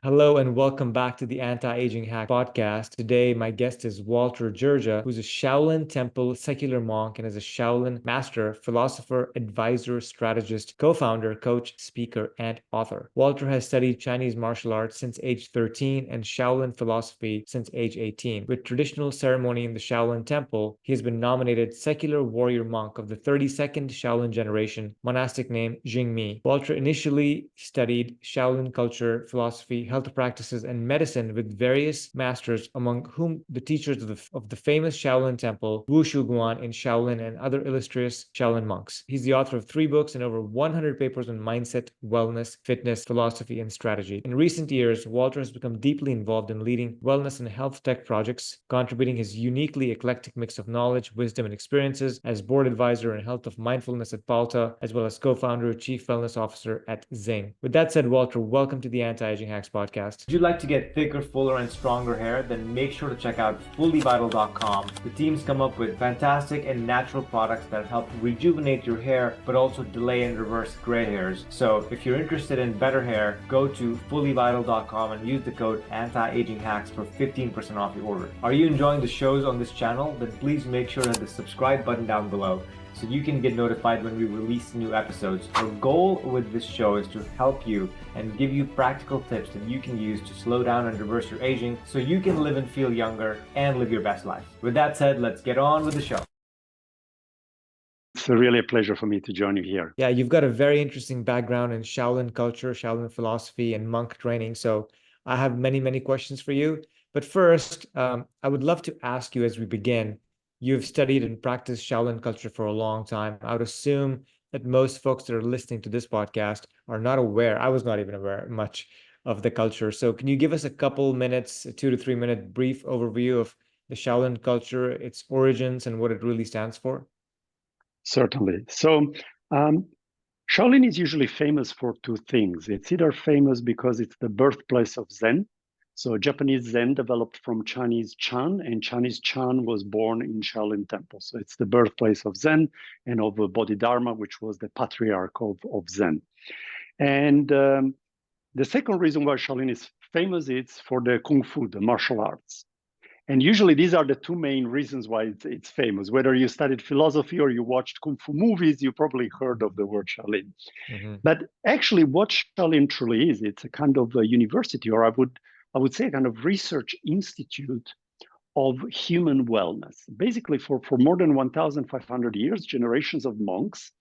Hello and welcome back to the Anti-Aging Hack podcast. Today, my guest is Walter Gjergja, who's a Shaolin Temple secular monk and is a Shaolin master, philosopher, advisor, strategist, co-founder, coach, speaker, and author. Walter has studied Chinese martial arts since age 13 and Shaolin philosophy since age 18. With traditional ceremony in the Shaolin Temple, he has been nominated secular warrior monk of the 32nd Shaolin generation, monastic name Jingmi. Walter initially studied Shaolin culture, philosophy, health practices, and medicine with various masters, among whom the teachers of the famous Shaolin Temple, Wu Shuguan in Shaolin, and other illustrious Shaolin monks. He's the author of 3 books and over 100 papers on mindset, wellness, fitness, philosophy, and strategy. In recent years, Walter has become deeply involved in leading wellness and health tech projects, contributing his uniquely eclectic mix of knowledge, wisdom, and experiences as board advisor in health of mindfulness at Palta, as well as co-founder, chief wellness officer at Zing. With that said, Walter, welcome to the Anti-Aging Hacks podcast. Would you like to get thicker, fuller, and stronger hair? Then make sure to check out fullyvital.com. The team's come up with fantastic and natural products that help rejuvenate your hair, but also delay and reverse gray hairs. So if you're interested in better hair, go to fullyvital.com and use the code ANTIAGINGHACKS for 15% off your order. Are you enjoying the shows on this channel? Then please make sure to hit the subscribe button down below so you can get notified when we release new episodes. Our goal with this show is to help you and give you practical tips that you can use to slow down and reverse your aging so you can live and feel younger and live your best life. With that said, let's get on with the show. It's really a pleasure for me to join you here. Yeah, you've got a very interesting background in Shaolin culture, Shaolin philosophy, and monk training. So I have many, many questions for you. But first, I would love to ask you as we begin, you've studied and practiced Shaolin culture for a long time. I would assume that most folks that are listening to this podcast are not aware. I was not even aware much of the culture. So can you give us a couple minutes, a 2 to 3 minute brief overview of the Shaolin culture, its origins, and what it really stands for? Certainly. So, Shaolin is usually famous for two things. It's either famous because it's the birthplace of Zen. So, Japanese Zen developed from Chinese Chan, and Chinese Chan was born in Shaolin Temple. So, it's the birthplace of Zen and of Bodhidharma, which was the patriarch of Zen. And the second reason why Shaolin is famous is for the Kung Fu, the martial arts. And usually these are the two main reasons why it's famous. Whether you studied philosophy or you watched Kung Fu movies, you probably heard of the word Shaolin. Mm-hmm. But actually what Shaolin truly is, it's a kind of a university, or I would say a kind of research institute of human wellness. Basically, for more than 1,500 years, generations of monks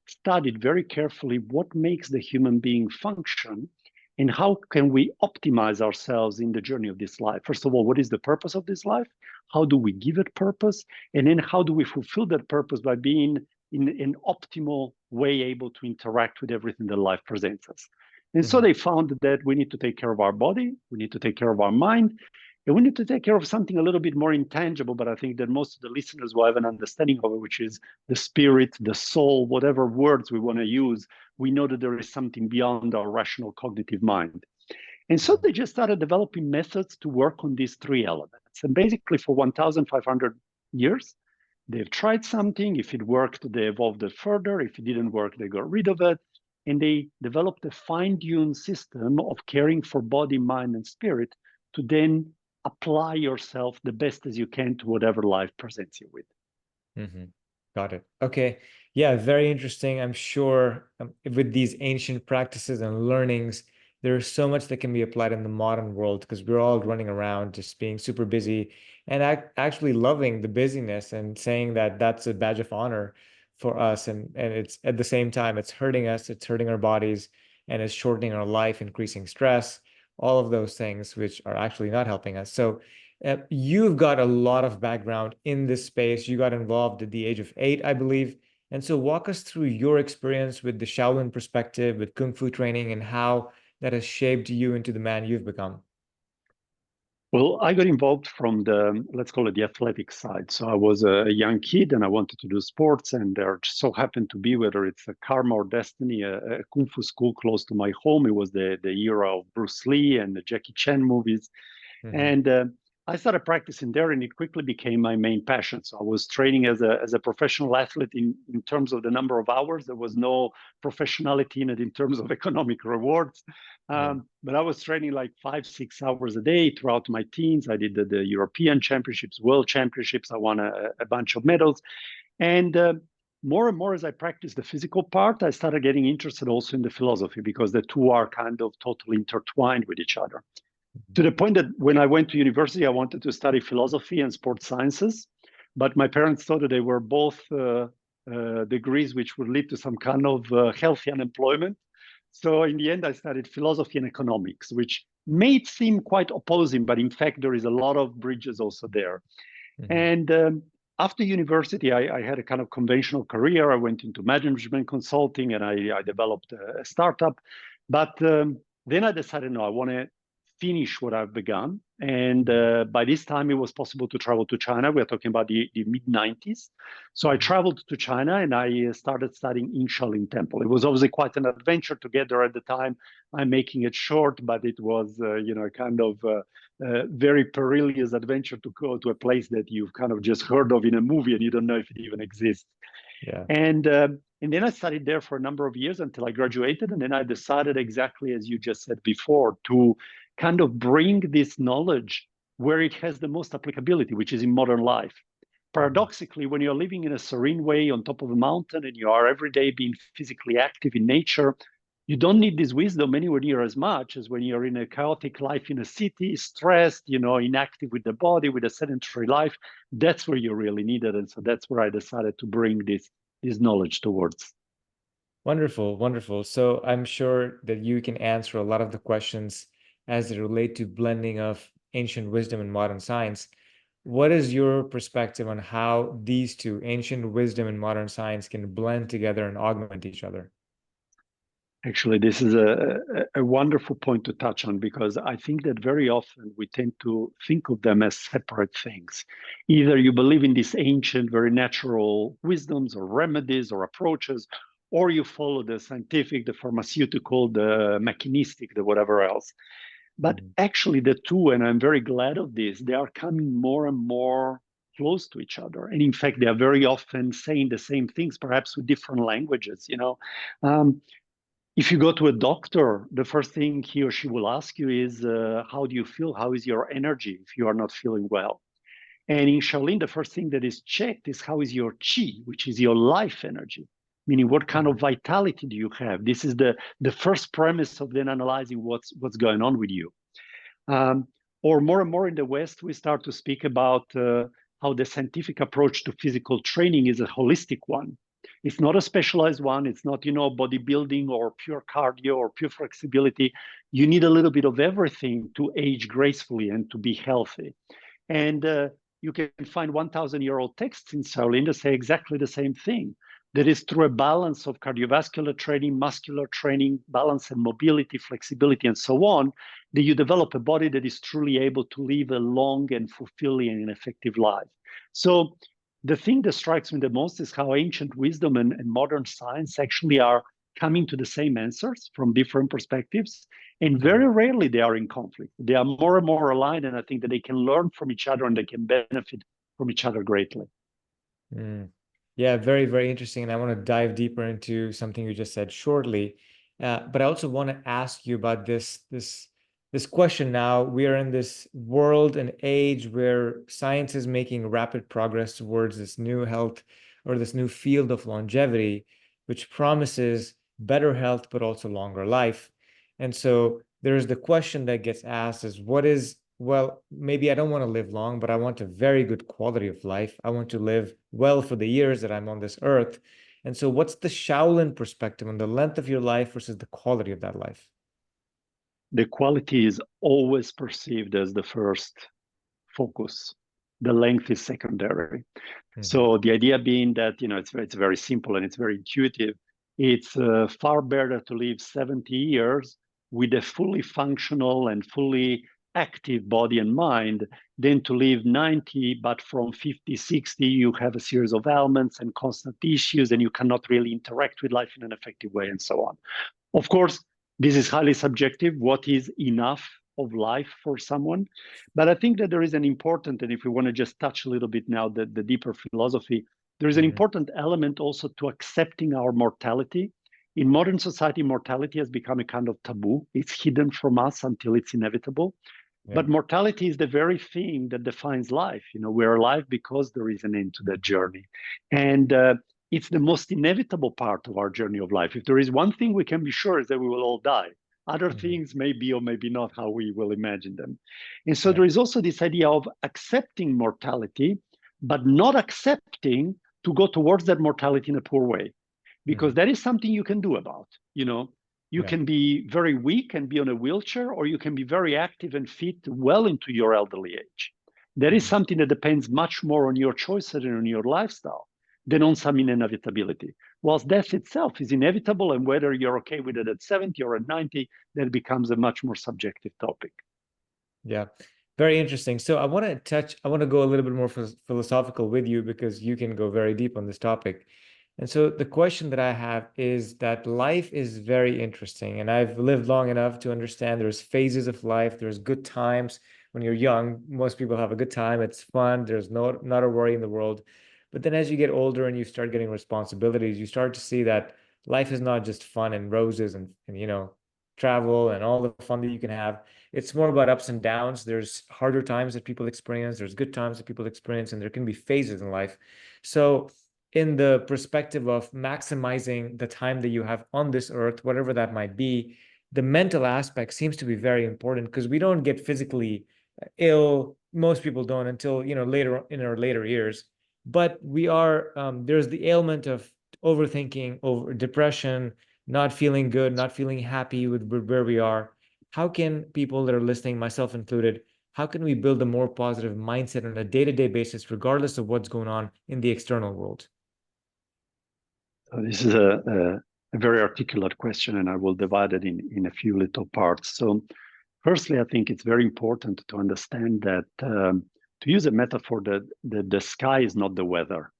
studied very carefully what makes the human being function and how can we optimize ourselves in the journey of this life. First of all, what is the purpose of this life? How do we give it purpose? And then how do we fulfill that purpose by being in an optimal way able to interact with everything that life presents us? And so they found that we need to take care of our body, we need to take care of our mind, and we need to take care of something a little bit more intangible, but I think that most of the listeners will have an understanding of it, which is the spirit, the soul, whatever words we want to use. We know that there is something beyond our rational cognitive mind. And so they just started developing methods to work on these three elements. And basically, for 1,500 years, they've tried something. If it worked, they evolved it further. If it didn't work, they got rid of it. And they developed a fine-tuned system of caring for body, mind, and spirit to then apply yourself the best as you can to whatever life presents you with. Mm-hmm. Got it. Okay. Yeah, very interesting. I'm sure with these ancient practices and learnings, there's so much that can be applied in the modern world because we're all running around just being super busy and actually loving the busyness and saying that that's a badge of honor for us. And it's at the same time, it's hurting us, it's hurting our bodies, and it's shortening our life, increasing stress, all of those things, which are actually not helping us. So you've got a lot of background in this space. You got involved at the age of 8, I believe. And so walk us through your experience with the Shaolin perspective, with Kung Fu training, and how that has shaped you into the man you've become. Well, I got involved from the, let's call it the athletic side. So I was a young kid and I wanted to do sports, and there so happened to be, whether it's a karma or destiny, a kung fu school close to my home. It was the era of Bruce Lee and the Jackie Chan movies. Mm-hmm. And I started practicing there, and it quickly became my main passion. So I was training as a professional athlete in terms of the number of hours. There was no professionality in it in terms of economic rewards. Yeah. But I was training like 5, 6 hours a day throughout my teens. I did the European Championships, World Championships. I won a bunch of medals. And more and more as I practiced the physical part, I started getting interested also in the philosophy because the two are kind of totally intertwined with each other. To the point that when I went to university, I wanted to study philosophy and sports sciences, but my parents thought that they were both degrees which would lead to some kind of healthy unemployment. So in the end, I studied philosophy and economics, which may seem quite opposing, but in fact, there is a lot of bridges also there. Mm-hmm. And after university, I had a kind of conventional career. I went into management consulting and I developed a startup. But then I decided, no, I want to finish what I've begun. And by this time, it was possible to travel to China. We're talking about the mid 90s. So I traveled to China and I started studying in Shaolin Temple. It was obviously quite an adventure to get there at the time. I'm making it short, but it was, kind of very perilous adventure to go to a place that you've kind of just heard of in a movie and you don't know if it even exists. Yeah. And then I studied there for a number of years until I graduated, and then I decided, exactly as you just said before, to kind of bring this knowledge where it has the most applicability, which is in modern life. Paradoxically, when you're living in a serene way on top of a mountain and you are every day being physically active in nature, you don't need this wisdom anywhere near as much as when you're in a chaotic life in a city, stressed, inactive with the body, with a sedentary life. That's where you really need it. And so that's where I decided to bring this knowledge towards. Wonderful, wonderful. So I'm sure that you can answer a lot of the questions as they relate to blending of ancient wisdom and modern science. What is your perspective on how these two, ancient wisdom and modern science, can blend together and augment each other? Actually, this is a wonderful point to touch on because I think that very often we tend to think of them as separate things. Either you believe in these ancient, very natural wisdoms or remedies or approaches, or you follow the scientific, the pharmaceutical, the mechanistic, the whatever else. But actually, the two, and I'm very glad of this, they are coming more and more close to each other. And in fact, they are very often saying the same things, perhaps with different languages. Um, if you go to a doctor, the first thing he or she will ask you is, how do you feel? How is your energy if you are not feeling well? And in Shaolin, the first thing that is checked is how is your qi, which is your life energy, meaning what kind of vitality do you have? This is the first premise of then analyzing what's going on with you. Um, or more and more in the West, we start to speak about how the scientific approach to physical training is a holistic one. It's not a specialized one. It's not, bodybuilding or pure cardio or pure flexibility. You need a little bit of everything to age gracefully and to be healthy. And you can find 1,000-year-old texts in Shaolin that say exactly the same thing. That is through a balance of cardiovascular training, muscular training, balance and mobility, flexibility, and so on, that you develop a body that is truly able to live a long and fulfilling and effective life. So the thing that strikes me the most is how ancient wisdom and modern science actually are coming to the same answers from different perspectives. And very rarely they are in conflict. They are more and more aligned, and I think that they can learn from each other and they can benefit from each other greatly. Mm. Yeah, very, very interesting. And I want to dive deeper into something you just said shortly. But I also want to ask you about this question now. We are in this world and age where science is making rapid progress towards this new health or this new field of longevity, which promises better health, but also longer life. And so there's the question that gets asked is well, maybe I don't want to live long, but I want a very good quality of life. I want to live well for the years that I'm on this earth. And so, what's the Shaolin perspective on the length of your life versus the quality of that life? The quality is always perceived as the first focus. The length is secondary. So the idea being that it's very simple and it's very intuitive. It's far better to live 70 years with a fully functional and fully active body and mind than to live 90, but from 50, 60, you have a series of ailments and constant issues, and you cannot really interact with life in an effective way, and so on. Of course, this is highly subjective. What is enough of life for someone. But I think that there is an important, and if we want to just touch a little bit now the deeper philosophy, there is an Hmm. important element also to accepting our mortality. In modern society, mortality has become a kind of taboo. It's hidden from us until it's inevitable. Yeah. But mortality is the very thing that defines life. You know, we're alive because there is an end to that journey. And it's the most inevitable part of our journey of life. If there is one thing we can be sure is that we will all die. Other Hmm. things may be or maybe not how we will imagine them. And so Yeah. there is also this idea of accepting mortality, but not accepting to go towards that mortality in a poor way, because Hmm. that is something you can do about. You know, you Yeah. can be very weak and be on a wheelchair, or you can be very active and fit well into your elderly age. That is Hmm. something that depends much more on your choices and on your lifestyle than on some inevitability. Whilst death itself is inevitable, and whether you're okay with it at 70 or at 90, that becomes a much more subjective topic. Yeah. Very interesting. So I want to go a little bit more philosophical with you because you can go very deep on this topic. And so the question that I have is that life is very interesting, and I've lived long enough to understand there's phases of life. There's good times when you're young. Most people have a good time. It's fun. There's not a worry in the world. But then as you get older and you start getting responsibilities, you start to see that life is not just fun and roses and travel and all the fun that you can have. It's more about ups and downs. There's harder times that people experience, there's good times that people experience, and there can be phases in life. So, in the perspective of maximizing the time that you have on this earth, whatever that might be, the mental aspect seems to be very important because we don't get physically ill. Most people don't until later in our later years. But we are there's the ailment of overthinking, over depression, not feeling good, not feeling happy with where we are. How can people that are listening, myself included, how can we build a more positive mindset on a day-to-day basis, regardless of what's going on in the external world? So this is a very articulate question, and I will divide it in a few little parts. So, firstly, I think it's very important to understand that, to use a metaphor, that the sky is not the weather.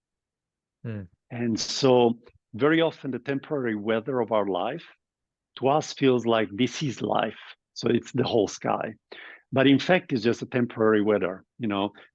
Mm, And so, very often, the temporary weather of our life to us feels like this is life. So, it's the whole sky. But in fact, it's just a temporary weather,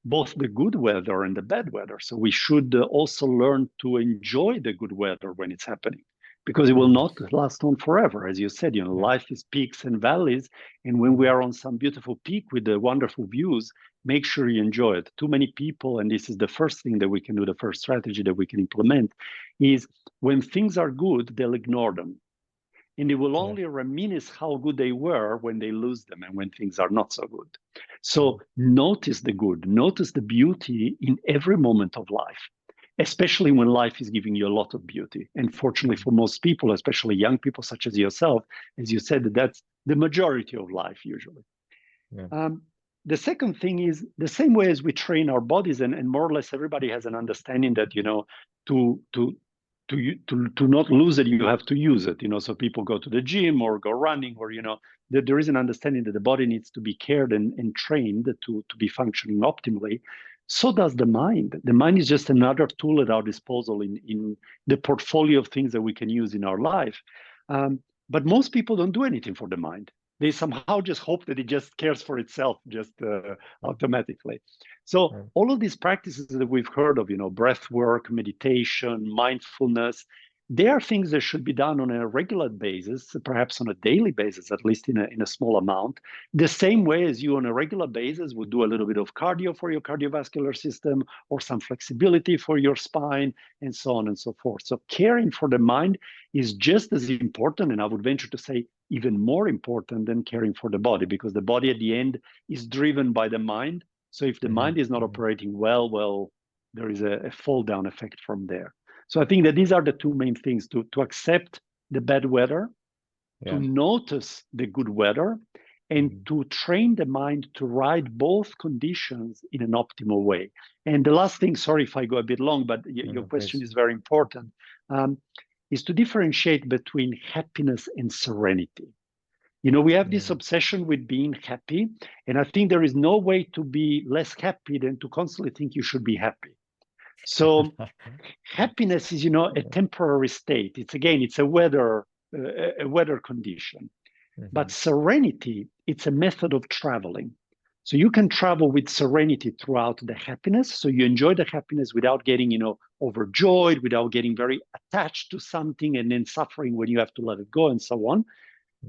both the good weather and the bad weather. So we should also learn to enjoy the good weather when it's happening, because it will mm, not last on forever. As you said, yeah. life is peaks and valleys. And when we Mm, are on some beautiful peak with the wonderful views, make sure you enjoy it. Too many people, and this is the first thing that we can do, the first strategy that we can implement, is when things are good, they'll ignore them, and they will yeah. only reminisce how good they were when they lose them and when things are not so good. So Mm, notice the good, notice the beauty in every moment of life, especially when life is giving you a lot of beauty. And fortunately mm, for most people, especially young people such as yourself, as you said, that's the majority of life usually. yeah. Um, the second thing is the same way as we train our bodies, and more or less everybody has an understanding that to to to not lose it, you have to use it. So people go to the gym or go running, or that there is an understanding that the body needs to be cared and trained to be functioning optimally. So does the mind. The mind is just another tool at our disposal in the portfolio of things that we can use in our life. But most people don't do anything for the mind. They somehow just hope that it just cares for itself just automatically. So Mm, all of these practices that we've heard of, breath work, meditation, mindfulness, they are things that should be done on a regular basis, perhaps on a daily basis, at least in a small amount. The same way as you on a regular basis would do a little bit of cardio for your cardiovascular system, or some flexibility for your spine, and so on and so forth. So caring for the mind is just as important, and I would venture to say even more important than caring for the body, because the body at the end is driven by the mind. So if the mhm, mind is not mhm. operating well, there is a fall down effect from there. So I think that these are the two main things: to accept the bad weather, to Yeah. notice the good weather, and Mhm, to train the mind to ride both conditions in an optimal way. And the last thing, sorry if I go a bit long, but your mhm, question please. is very important, um, is to differentiate between happiness and serenity. We have this Mm. obsession with being happy, and I think there is no way to be less happy than to constantly think you should be happy. So happiness is, a temporary state. It's a weather condition. But Hmm. serenity, it's a method of traveling. So you can travel with serenity throughout the happiness. So you enjoy the happiness without getting, overjoyed, without getting very attached to something and then suffering when you have to let it go and so on.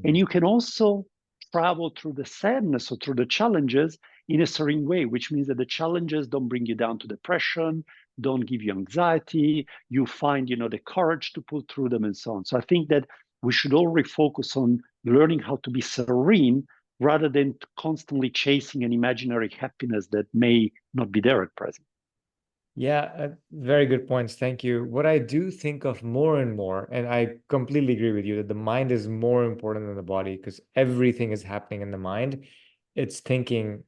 And Hmm. you can also travel through the sadness or through the challenges in a serene way, which means that the challenges don't bring you down to depression, don't give you anxiety. You find, the courage to pull through them and so on. So I think that we should all refocus on learning how to be serene rather than constantly chasing an imaginary happiness that may not be there at present. Yeah, very good points. Thank you. What I do think of more and more, and I completely agree with you that the mind is more important than the body because everything is happening in the mind. It's thinking,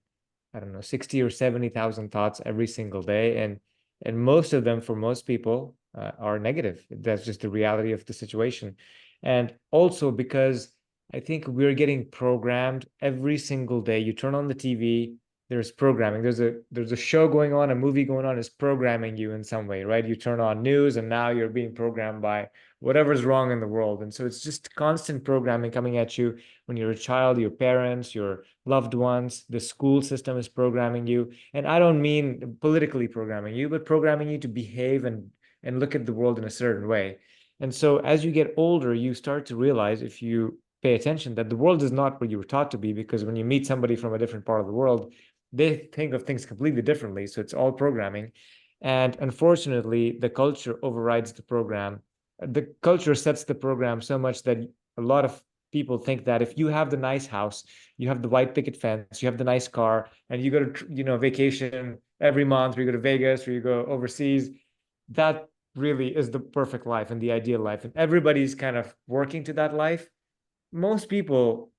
I don't know, 60 or 70,000 thoughts every single day. And most of them, for most people, are negative. That's just the reality of the situation. And also because I think we're getting programmed every single day. You turn on the TV, there's programming. There's a show going on, a movie going on is programming you in some way, right? You turn on news and now you're being programmed by whatever's wrong in the world. And so it's just constant programming coming at you when you're a child, your parents, your loved ones, the school system is programming you. And I don't mean politically programming you, but programming you to behave and look at the world in a certain way. And so as you get older, you start to realize if you pay attention that the world is not what you were taught to be, because when you meet somebody from a different part of the world, they think of things completely differently. So it's all programming. And unfortunately, the culture overrides the program. The culture sets the program so much that a lot of people think that if you have the nice house, you have the white picket fence, you have the nice car, and you go to, vacation every month, or you go to Vegas, or you go overseas, that really is the perfect life and the ideal life. And everybody's kind of working to that life. Most people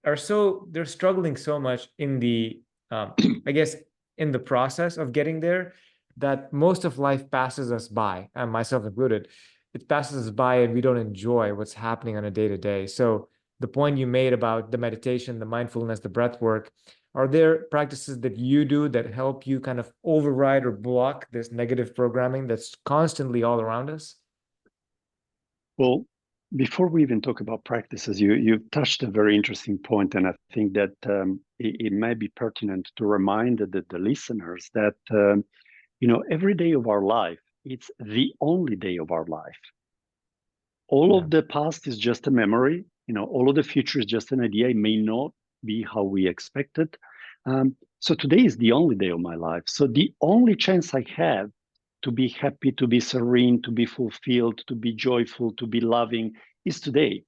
they're struggling so much in the I guess in the process of getting there that most of life passes us by, and myself included. It passes us by and we don't enjoy what's happening on a day to day. So the point you made about the meditation, the mindfulness, the breath work, are there practices that you do that help you kind of override or block this negative programming that's constantly all around us? Well, before we even talk about practices, you touched a very interesting point, and I think that it may be pertinent to remind the listeners that every day of our life, it's the only day of our life. All Yeah. of the past is just a memory. All of the future is just an idea. It may not be how we expected. So today is the only day of my life. So the only chance I have to be happy, to be serene, to be fulfilled, to be joyful, to be loving is today.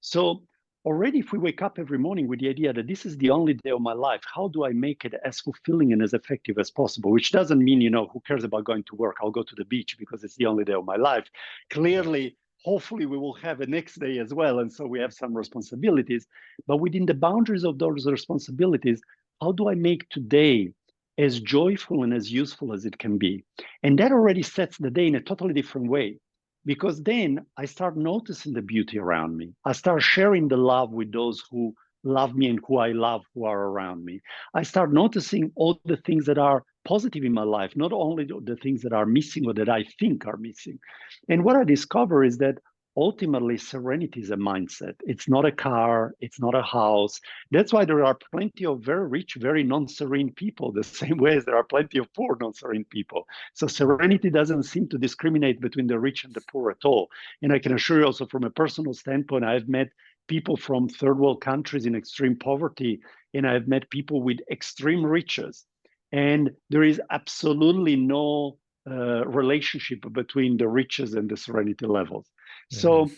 So already, if we wake up every morning with the idea that this is the only day of my life, how do I make it as fulfilling and as effective as possible? Which doesn't mean, who cares about going to work? I'll go to the beach because it's the only day of my life. Clearly, hopefully, we will have a next day as well. And so we have some responsibilities. But within the boundaries of those responsibilities, how do I make today as joyful and as useful as it can be? And that already sets the day in a totally different way because then I start noticing the beauty around me. I start sharing the love with those who love me and who I love who are around me. I start noticing all the things that are positive in my life, not only the things that are missing or that I think are missing. And what I discover is that ultimately serenity is a mindset. It's not a car, it's not a house. That's why there are plenty of very rich, very non-serene people, the same way as there are plenty of poor non-serene people. So serenity doesn't seem to discriminate between the rich and the poor at all. And I can assure you also from a personal standpoint, I've met people from third world countries in extreme poverty, and I've met people with extreme riches. And there is absolutely no relationship between the riches and the serenity levels. Mhm. So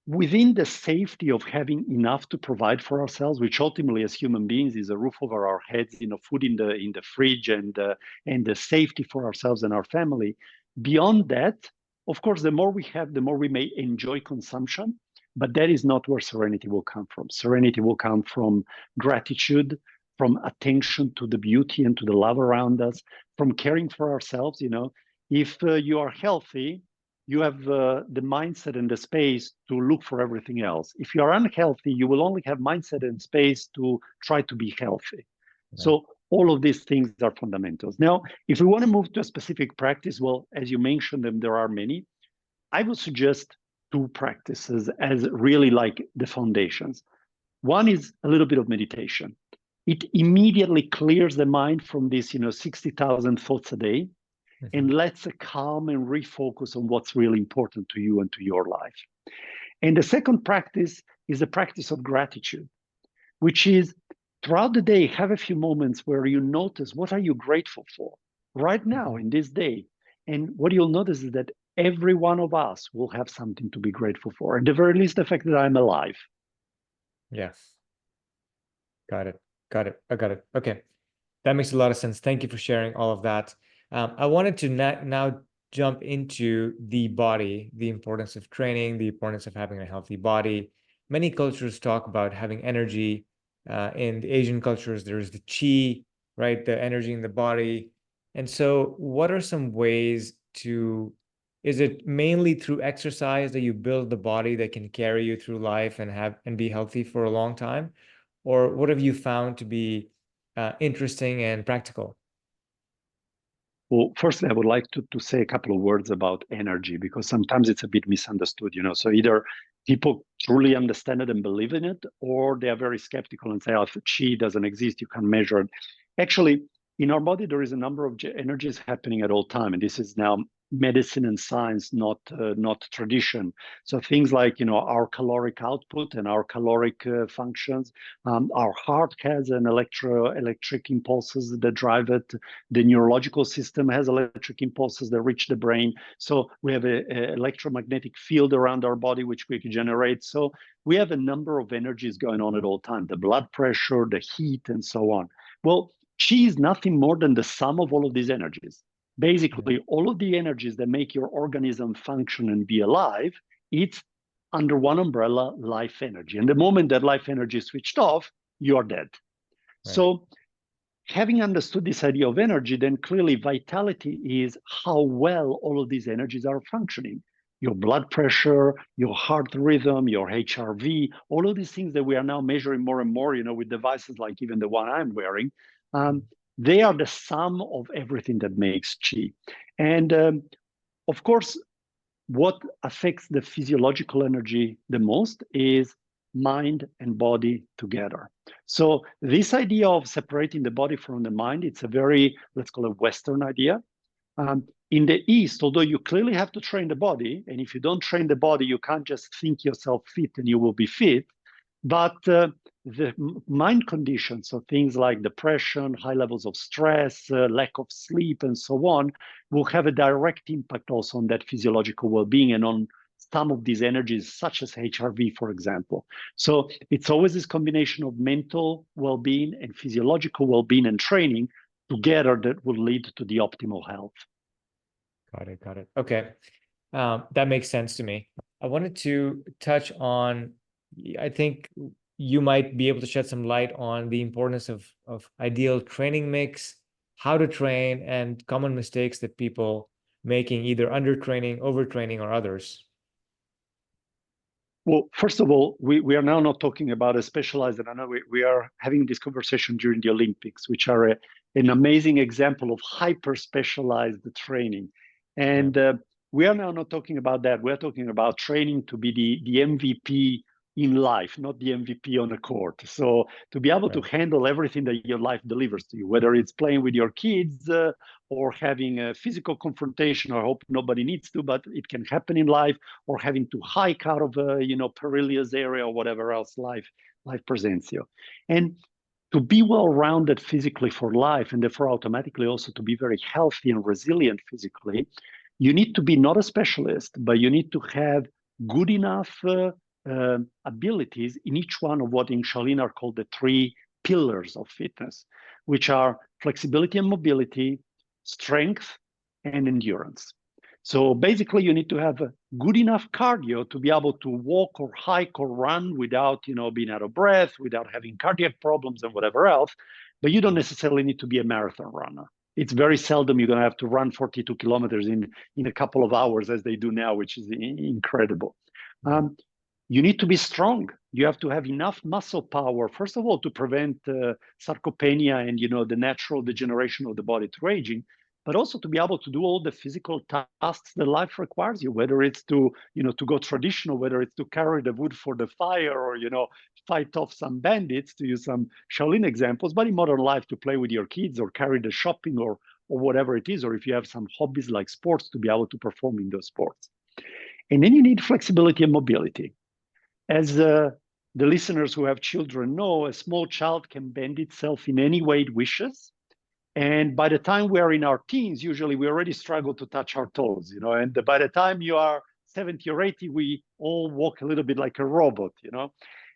within the safety of having enough to provide for ourselves, which ultimately as human beings is a roof over our heads, food in the fridge, and the safety for ourselves and our family. Beyond that, of course, the more we have, the more we may enjoy consumption. But that is not where serenity will come from. Serenity will come from gratitude, from attention to the beauty and to the love around us, from caring for ourselves. If you are healthy, you have the mindset and the space to look for everything else. If you are unhealthy, you will only have mindset and space to try to be healthy. Right. So all of these things are fundamentals. Now, if we want to move to a specific practice, well, as you mentioned them, there are many. I would suggest two practices as really like the foundations. One is a little bit of meditation. It immediately clears the mind from this, 60,000 thoughts a day, and lets it calm and refocus on what's really important to you and to your life. And the second practice is the practice of gratitude, which is throughout the day, have a few moments where you notice what are you grateful for right now in this day. And what you'll notice is that every one of us will have something to be grateful for. At the very least, the fact that I'm alive. Yes. Got it. Got it. I got it. Okay. That makes a lot of sense. Thank you for sharing all of that. I wanted to now jump into the body, the importance of training, the importance of having a healthy body. Many cultures talk about having energy. In the Asian cultures, there's the chi, right? The energy in the body. And so, what are some ways to, is it mainly through exercise that you build the body that can carry you through life and be healthy for a long time? Or what have you found to be interesting and practical? Well, firstly, I would like to say a couple of words about energy because sometimes it's a bit misunderstood. So either people truly understand it and believe in it, or they are very skeptical and say, oh, if chi doesn't exist, you can measure it. Actually, in our body, there is a number of energies happening at all time. And this is now medicine and science, not tradition. So things like, our caloric output and our caloric functions. Our heart has an electric impulses that drive it. The neurological system has electric impulses that reach the brain. So we have an electromagnetic field around our body, which we can generate. So we have a number of energies going on at all time, the blood pressure, the heat, and so on. Well, chi is nothing more than the sum of all of these energies. Basically, all of the energies that make your organism function and be alive, it's under one umbrella, life energy. And the moment that life energy is switched off, you're dead. Right. So having understood this idea of energy, then clearly vitality is how well all of these energies are functioning. Your blood pressure, your heart rhythm, your HRV, all of these things that we are now measuring more and more, with devices like even the one I'm wearing, they are the sum of everything that makes chi. And of course, what affects the physiological energy the most is mind and body together. So this idea of separating the body from the mind, it's a very, let's call it Western idea. In the East, although you clearly have to train the body, and if you don't train the body, you can't just think yourself fit and you will be fit. But the mind conditions, so things like depression, high levels of stress, lack of sleep, and so on, will have a direct impact also on that physiological well-being and on some of these energies, such as HRV, for example. So it's always this combination of mental well-being and physiological well-being and training together that will lead to the optimal health. Got it. Got it. Okay. That makes sense to me. I wanted to touch on, I think you might be able to shed some light on the importance of ideal training mix, how to train, and common mistakes that people making either under training, overtraining, or others. Well, first of all, we are now not talking about a specialized, and I know we are having this conversation during the Olympics, which are an amazing example of hyper specialized training. And we are now not talking about that. We're talking about training to be the MVP in life, not the MVP on the court. So to be able to handle everything that your life delivers to you, whether it's playing with your kids or having a physical confrontation, I hope nobody needs to, but it can happen in life, or having to hike out of a perilous area or whatever else life presents you. And to be well-rounded physically for life, and therefore automatically also to be very healthy and resilient physically, you need to be not a specialist, but you need to have good enough abilities in each one of what in Shaolin are called the three pillars of fitness, which are flexibility and mobility, strength, and endurance. So basically, you need to have a good enough cardio to be able to walk or hike or run without, being out of breath, without having cardiac problems and whatever else. But you don't necessarily need to be a marathon runner. It's very seldom you're going to have to run 42 kilometers in a couple of hours as they do now, which is incredible. You need to be strong. You have to have enough muscle power, first of all, to prevent sarcopenia and the natural degeneration of the body through aging, but also to be able to do all the physical tasks that life requires you, whether it's to go traditional, whether it's to carry the wood for the fire, or fight off some bandits, to use some Shaolin examples, but in modern life to play with your kids or carry the shopping or whatever it is, or if you have some hobbies like sports to be able to perform in those sports. And then you need flexibility and mobility. As the listeners who have children know, a small child can bend itself in any way it wishes. And by the time we are in our teens, usually we already struggle to touch our toes, you know. And by the time you are 70 or 80, we all walk a little bit like a robot, you know.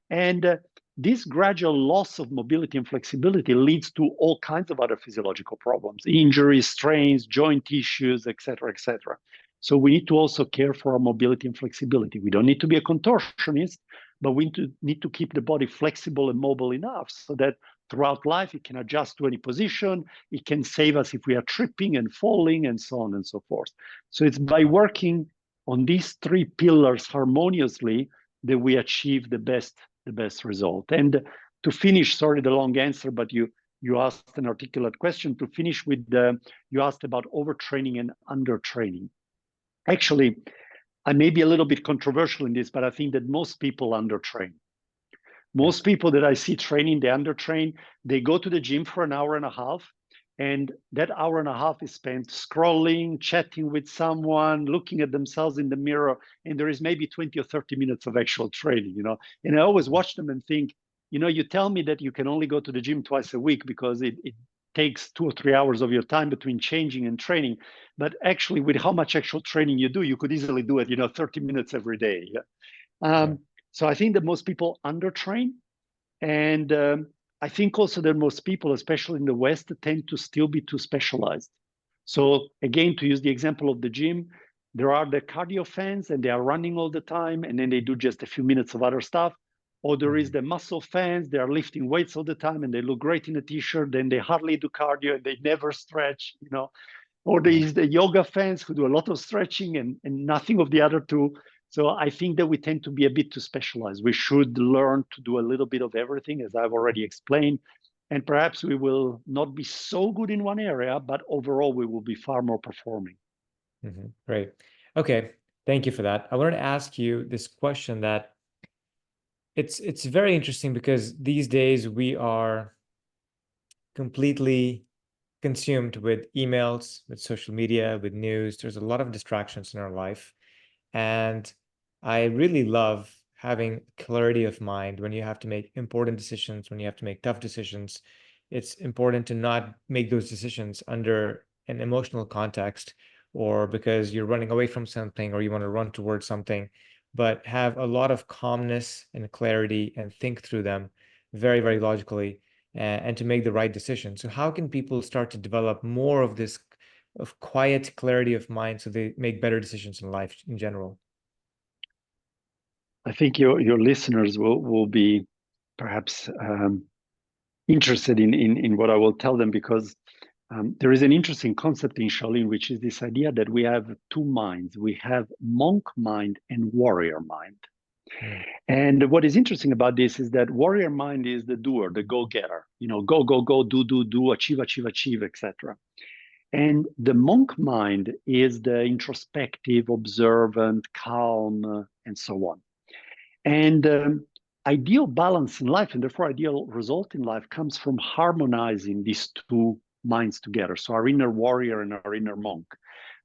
And this gradual loss of mobility and flexibility leads to all kinds of other physiological problems, injuries, strains, joint issues, et cetera, et cetera. So we need to also care for our mobility and flexibility. We don't need to be a contortionist, but we need to keep the body flexible and mobile enough so that throughout life it can adjust to any position. It can save us if we are tripping and falling and so on and so forth. So it's by working on these three pillars harmoniously that we achieve the best result. And to finish, sorry, the long answer, but you asked an articulate question. To finish with, you asked about overtraining and undertraining. Actually, I may be a little bit controversial in this, but I think that most people undertrain. Most people that I see training, they undertrain. They go to the gym for an hour and a half, and that hour and a half is spent scrolling, chatting with someone, looking at themselves in the mirror, and there is maybe 20 or 30 minutes of actual training, you know. And I always watch them and think, you know, you tell me that you can only go to the gym twice a week because it takes 2 or 3 hours of your time between changing and training. But actually, with how much actual training you do, you could easily do it, you know, 30 minutes every day. Yeah? So I think that most people undertrain. And I think also that most people, especially in the West, tend to still be too specialized. So again, to use the example of the gym, there are the cardio fans and they are running all the time and then they do just a few minutes of other stuff. Or there is the muscle fans, they are lifting weights all the time and they look great in a t-shirt, then they hardly do cardio and they never stretch, you know. Or there is the yoga fans who do a lot of stretching and nothing of the other two. So I think that we tend to be a bit too specialized. We should learn to do a little bit of everything, as I've already explained. And perhaps we will not be so good in one area, but overall we will be far more performing. Great. Okay. Thank you for that. I wanted to ask you this question that it's very interesting because these days we are completely consumed with emails, with social media, with news. There's a lot of distractions in our life. And I really love having clarity of mind when you have to make important decisions, when you have to make tough decisions. It's important to not make those decisions under an emotional context or because you're running away from something or you want to run towards something, but have a lot of calmness and clarity and think through them very, very logically and to make the right decision. So how can people start to develop more of this of quiet clarity of mind so they make better decisions in life in general? I think your listeners will be perhaps interested in what I will tell them because there is an interesting concept in Shaolin, which is this idea that we have two minds. We have monk mind and warrior mind. And what is interesting about this is that warrior mind is the doer, the go-getter, you know, go, go, go, do, achieve, achieve, achieve, etc. And the monk mind is the introspective, observant, calm, and so on. And ideal balance in life, and therefore ideal result in life, comes from harmonizing these two minds together. So our inner warrior and our inner monk.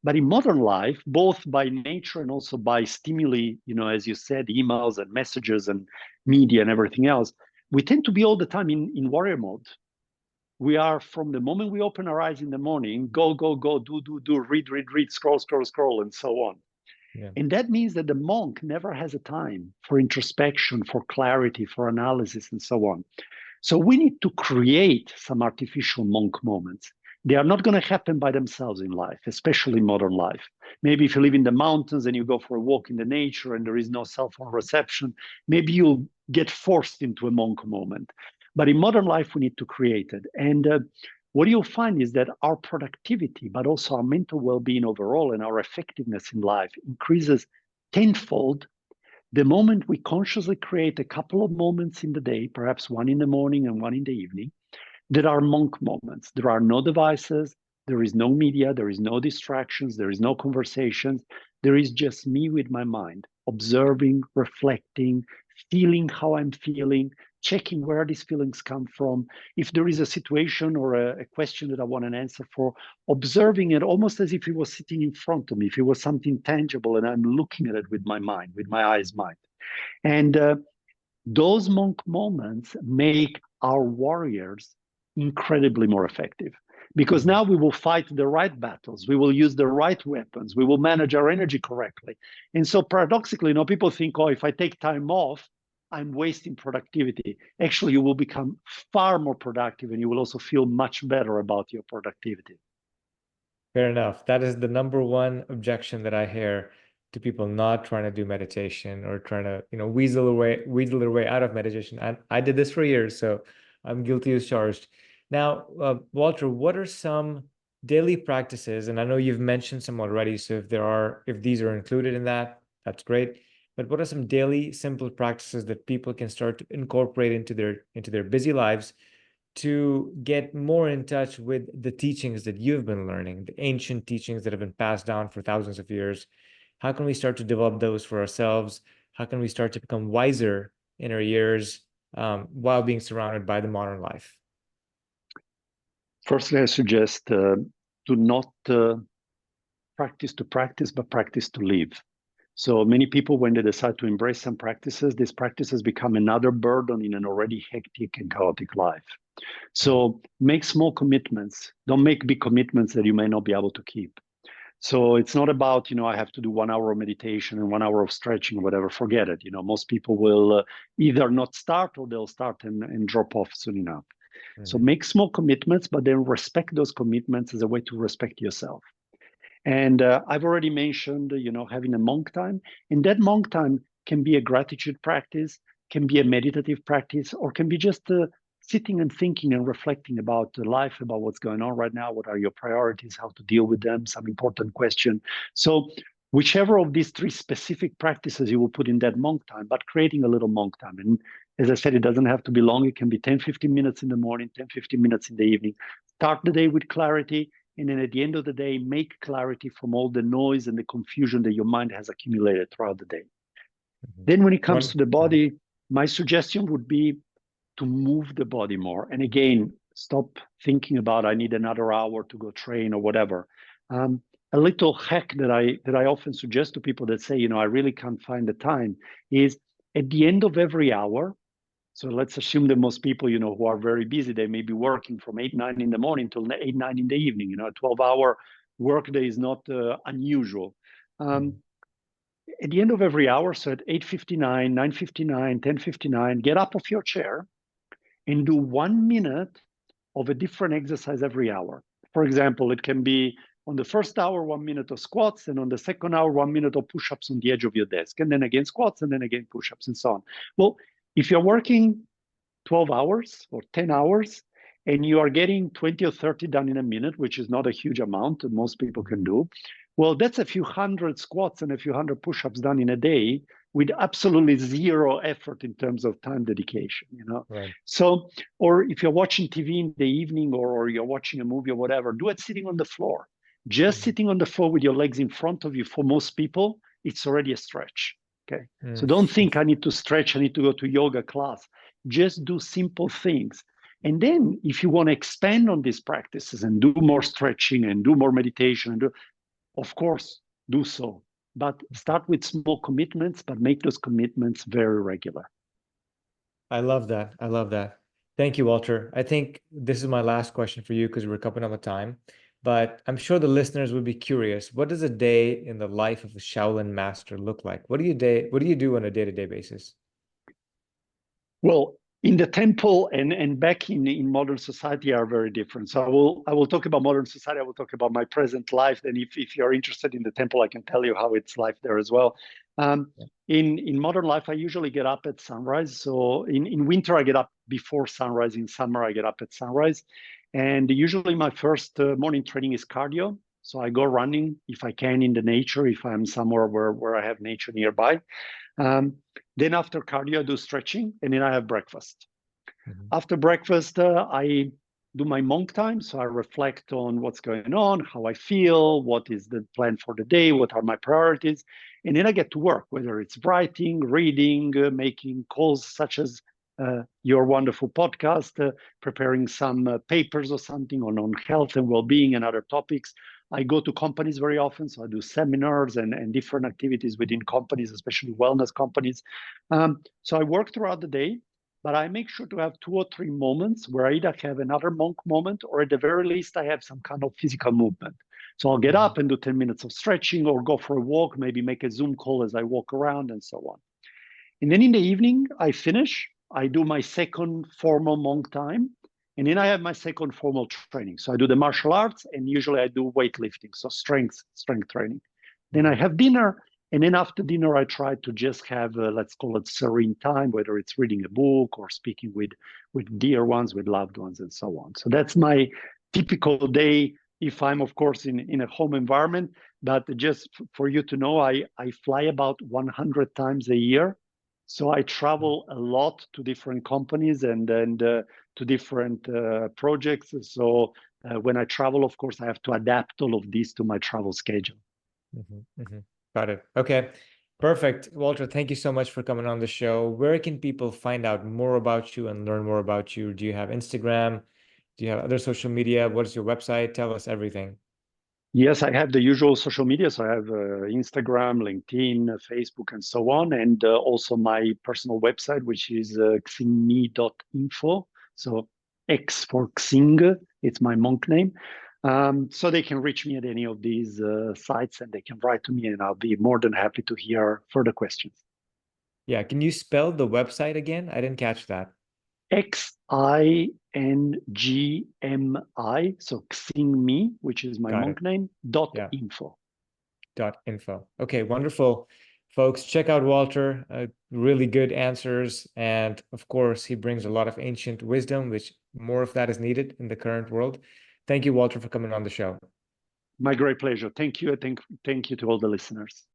But in modern life, both by nature and also by stimuli, you know, as you said, emails and messages and media and everything else, we tend to be all the time in warrior mode. We are, from the moment we open our eyes in the morning, go, go, go, do, read, scroll, scroll, scroll, and so on. Yeah. And that means that the monk never has a time for introspection, for clarity, for analysis, and so on. So we need to create some artificial monk moments. They are not going to happen by themselves in life, especially modern life. Maybe if you live in the mountains and you go for a walk in the nature and there is no cell phone reception, maybe you'll get forced into a monk moment. But in modern life, we need to create it. And what you'll find is that our productivity, but also our mental well-being overall and our effectiveness in life increases tenfold the moment we consciously create a couple of moments in the day, perhaps one in the morning and one in the evening, that are monk moments. There are no devices, there is no media, there is no distractions, there is no conversations. There is just me with my mind, observing, reflecting, feeling how I'm feeling, checking where these feelings come from. If there is a situation or a question that I want an answer for, observing it almost as if it was sitting in front of me, if it was something tangible and I'm looking at it with my mind, with my eyes, mind. And those monk moments make our warriors incredibly more effective, because now we will fight the right battles, we will use the right weapons, we will manage our energy correctly. And so paradoxically, people think, oh, if I take time off, I'm wasting productivity. Actually, you will become far more productive, and you will also feel much better about your productivity. Fair enough. That is the number one objection that I hear to people not trying to do meditation or trying to, weasel their way out of meditation. And I did this for years, so I'm guilty as charged. Now, Walter, what are some daily practices? And I know you've mentioned some already, so if these are included in that, that's great. But what are some daily simple practices that people can start to incorporate into their busy lives to get more in touch with the teachings that you've been learning, the ancient teachings that have been passed down for thousands of years? How can we start to develop those for ourselves? How can we start to become wiser in our years while being surrounded by the modern life? Firstly, I suggest do not practice, but practice to live. So many people, when they decide to embrace some practices, these practices become another burden in an already hectic and chaotic life. So make small commitments. Don't make big commitments that you may not be able to keep. So it's not about, I have to do 1 hour of meditation and 1 hour of stretching or whatever. Forget it. Most people will either not start, or they'll start and drop off soon enough. So make small commitments, but then respect those commitments as a way to respect yourself. And I've already mentioned, having a monk time. And that monk time can be a gratitude practice, can be a meditative practice, or can be just sitting and thinking and reflecting about life, about what's going on right now, what are your priorities, how to deal with them, some important question. So whichever of these three specific practices you will put in that monk time, but creating a little monk time. And as I said, it doesn't have to be long. It can be 10, 15 minutes in the morning, 10, 15 minutes in the evening. Start the day with clarity. And then at the end of the day, make clarity from all the noise and the confusion that your mind has accumulated throughout the day. Then when it comes to the body, my suggestion would be to move the body more. And again, stop thinking about, I need another hour to go train or whatever. A little hack that I often suggest to people that say, I really can't find the time, is at the end of every hour. So let's assume that most people, who are very busy, they may be working from 8, 9 in the morning till 8, 9 in the evening. A 12-hour workday is not unusual. At the end of every hour, so at 8:59, 9:59, 10:59, get up off your chair and do 1 minute of a different exercise every hour. For example, it can be on the first hour, 1 minute of squats, and on the second hour, 1 minute of push-ups on the edge of your desk, and then again squats, and then again push-ups, and so on. Well, if you're working 12 hours or 10 hours, and you are getting 20 or 30 done in a minute, which is not a huge amount that most people can do, well, that's a few hundred squats and a few hundred push-ups done in a day with absolutely zero effort in terms of time dedication, Right. So, or if you're watching TV in the evening, or you're watching a movie or whatever, do it sitting on the floor. Just sitting on the floor with your legs in front of you, for most people, it's already a stretch. Okay. So don't think I need to stretch, I need to go to yoga class. Just do simple things. And then if you want to expand on these practices and do more stretching and do more meditation, of course, do so. But start with small commitments, but make those commitments very regular. I love that. I love that. Thank you, Walter. I think this is my last question for you because we're coming up on time. But I'm sure the listeners would be curious. What does a day in the life of a Shaolin master look like? What do you do on a day-to-day basis? Well, in the temple and back in modern society are very different. So I will talk about modern society. I will talk about my present life. And if you're interested in the temple, I can tell you how it's life there as well. In modern life, I usually get up at sunrise. So in winter, I get up before sunrise. In summer, I get up at sunrise. And usually my first morning training is cardio. So I go running if I can in the nature, if I'm somewhere where I have nature nearby. Then after cardio, I do stretching, and then I have breakfast. After breakfast, I do my monk time. So I reflect on what's going on, how I feel, what is the plan for the day, what are my priorities. And then I get to work, whether it's writing, reading, making calls such as your wonderful podcast, preparing some papers or something on health and well-being and other topics. I go to companies very often, so I do seminars and different activities within companies, especially wellness companies. So I work throughout the day, but I make sure to have 2 or 3 moments where I either have another monk moment, or at the very least, I have some kind of physical movement. So I'll get up and do 10 minutes of stretching, or go for a walk, maybe make a Zoom call as I walk around, and so on. And then in the evening, I finish, I do my second formal monk time, and then I have my second formal training. So I do the martial arts, and usually I do weightlifting, so strength training. Then I have dinner, and then after dinner, I try to just have, let's call it serene time, whether it's reading a book or speaking with dear ones, with loved ones, and so on. So that's my typical day if I'm, of course, in a home environment. But just for you to know, I fly about 100 times a year. So I travel a lot to different companies and to different projects. So when I travel, of course, I have to adapt all of this to my travel schedule. Got it. Okay. Perfect. Walter, thank you so much for coming on the show. Where can people find out more about you and learn more about you? Do you have Instagram? Do you have other social media? What is your website? Tell us everything. Yes, I have the usual social media. So I have Instagram, LinkedIn, Facebook, and so on. And also my personal website, which is xingme.info. So X for Xing, it's my monk name. So they can reach me at any of these sites, and they can write to me, and I'll be more than happy to hear further questions. Yeah. Can you spell the website again? I didn't catch that. XINGMI, so Xingme, which is my Got it. monk name, Yeah. .info. .info. Okay, wonderful. Folks, check out Walter. Really good answers. And of course, he brings a lot of ancient wisdom, which more of that is needed in the current world. Thank you, Walter, for coming on the show. My great pleasure. Thank you. Thank you to all the listeners.